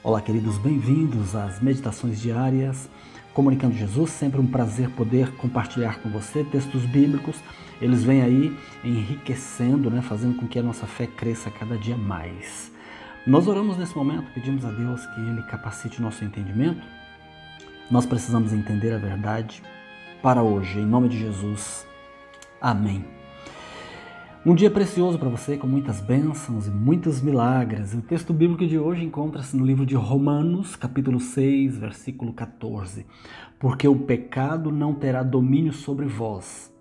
Olá, queridos, bem-vindos às meditações diárias Comunicando Jesus. Sempre um prazer poder compartilhar com você textos bíblicos. Eles vêm aí enriquecendo, fazendo com que a nossa fé cresça cada dia mais. Nós oramos nesse momento, pedimos a Deus que Ele capacite o nosso entendimento. Nós precisamos entender a verdade para hoje, em nome de Jesus. Amém. Um dia precioso para você, com muitas bênçãos e muitos milagres. O texto bíblico de hoje encontra-se no livro de Romanos, capítulo 6, versículo 14. Porque o pecado não terá domínio sobre vós,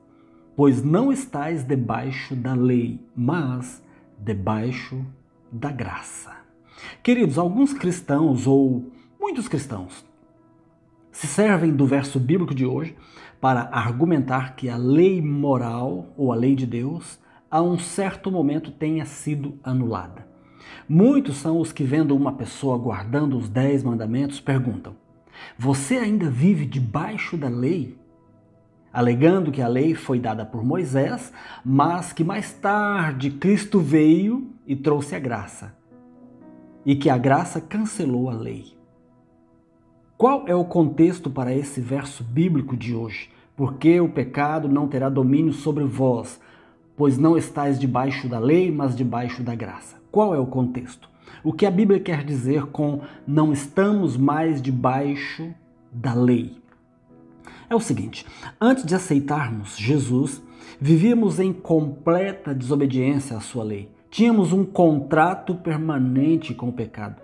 pois não estáis debaixo da lei, mas debaixo da graça. Queridos, alguns cristãos, ou muitos cristãos, se servem do verso bíblico de hoje para argumentar que a lei moral, ou a lei de Deus, a um certo momento tenha sido anulada. Muitos são os que, vendo uma pessoa guardando os 10 mandamentos, perguntam: você ainda vive debaixo da lei? Alegando que a lei foi dada por Moisés, mas que mais tarde Cristo veio e trouxe a graça, e que a graça cancelou a lei. Qual é o contexto para esse verso bíblico de hoje? Porque o pecado não terá domínio sobre vós, pois não estáis debaixo da lei, mas debaixo da graça. Qual é o contexto? O que a Bíblia quer dizer com não estamos mais debaixo da lei? É o seguinte: antes de aceitarmos Jesus, vivíamos em completa desobediência à sua lei. Tínhamos um contrato permanente com o pecado.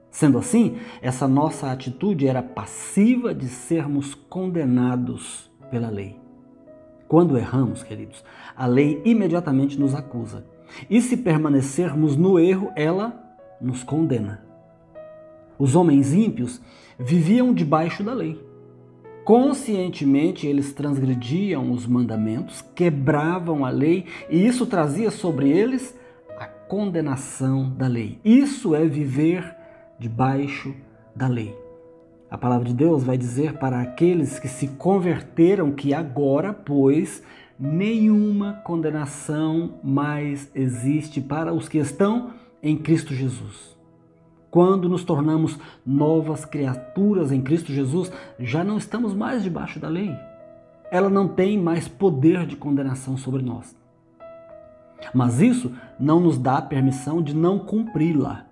Sendo assim, essa nossa atitude era passiva de sermos condenados pela lei. Quando erramos, queridos, a lei imediatamente nos acusa. E se permanecermos no erro, ela nos condena. Os homens ímpios viviam debaixo da lei. Conscientemente, eles transgrediam os mandamentos, quebravam a lei, e isso trazia sobre eles a condenação da lei. Isso é viver debaixo da lei. A palavra de Deus vai dizer para aqueles que se converteram que agora, pois, nenhuma condenação mais existe para os que estão em Cristo Jesus. Quando nos tornamos novas criaturas em Cristo Jesus, já não estamos mais debaixo da lei. Ela não tem mais poder de condenação sobre nós. Mas isso não nos dá a permissão de não cumpri-la.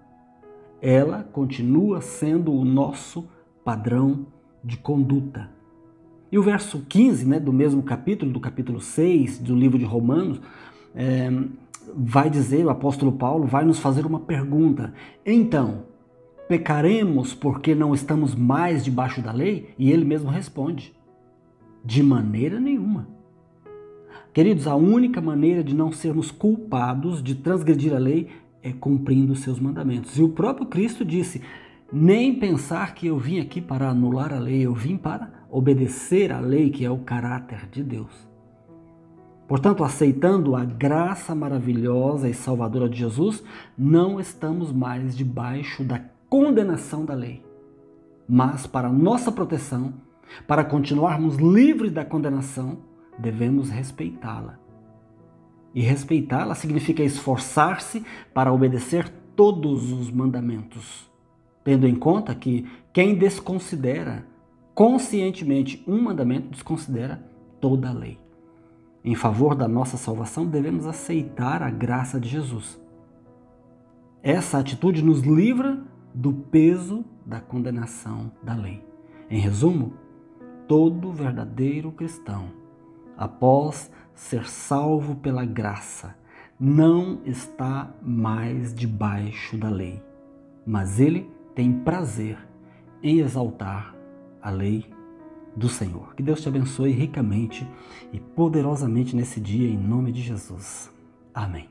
Ela continua sendo o nosso padrão de conduta. E o verso 15, do mesmo capítulo, do capítulo 6 do livro de Romanos, vai dizer, o apóstolo Paulo vai nos fazer uma pergunta. Então, pecaremos porque não estamos mais debaixo da lei? E ele mesmo responde: de maneira nenhuma. Queridos, a única maneira de não sermos culpados de transgredir a lei é cumprindo os seus mandamentos. E o próprio Cristo disse: nem pensar que eu vim aqui para anular a lei, eu vim para obedecer à lei, que é o caráter de Deus. Portanto, aceitando a graça maravilhosa e salvadora de Jesus, não estamos mais debaixo da condenação da lei. Mas para nossa proteção, para continuarmos livres da condenação, devemos respeitá-la. E respeitá-la significa esforçar-se para obedecer todos os mandamentos, tendo em conta que quem desconsidera conscientemente um mandamento desconsidera toda a lei. Em favor da nossa salvação, devemos aceitar a graça de Jesus. Essa atitude nos livra do peso da condenação da lei. Em resumo, todo verdadeiro cristão, após ser salvo pela graça, não está mais debaixo da lei, mas ele tem prazer em exaltar a lei do Senhor. Que Deus te abençoe ricamente e poderosamente nesse dia, em nome de Jesus. Amém.